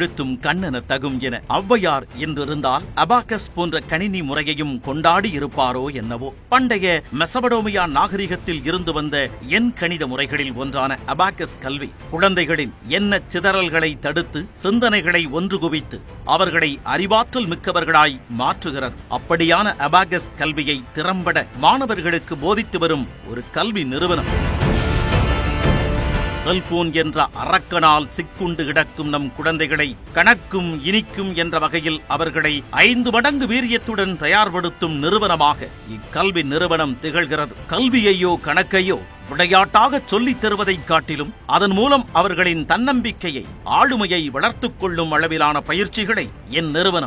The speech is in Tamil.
எழுத்தும் கண்ணென தகும் என ஔவையார் என்றிருந்தால் அபாகஸ் போன்ற கணினி முறையையும் கொண்டாடி இருப்பாரோ என்னவோ. பண்டைய மெசபடோமியா நாகரிகத்தில் இருந்து வந்த எண் கணித முறைகளில் ஒன்றான அபாகஸ் கல்வி குழந்தைகளின் எண்ண சிதறல்களை தடுத்து சிந்தனைகளை ஒன்று குவித்து அவர்களை அறிவாற்றல் மிக்கவர்களாய் மாற்றுகிறது. அப்படியான அபாகஸ் கல்வியை திறம்பட மாணவர்களுக்கு போதித்து வரும் ஒரு கல்வி நிறுவனம். செல்போன் என்ற அரக்கனால் சிக்குண்டு கிடக்கும் நம் குழந்தைகளை கணக்கும் இனிக்கும் என்ற வகையில் அவர்களை 5 மடங்கு வீரியத்துடன் தயார்படுத்தும் நிறுவனமாக இக்கல்வி நிறுவனம் திகழ்கிறது. கல்வியையோ கணக்கையோ விளையாட்டாக சொல்லித் தருவதை காட்டிலும் அதன் மூலம் அவர்களின் தன்னம்பிக்கையை ஆளுமையை வளர்த்துக் கொள்ளும் அளவிலான பயிற்சிகளை இந்நிறுவனம்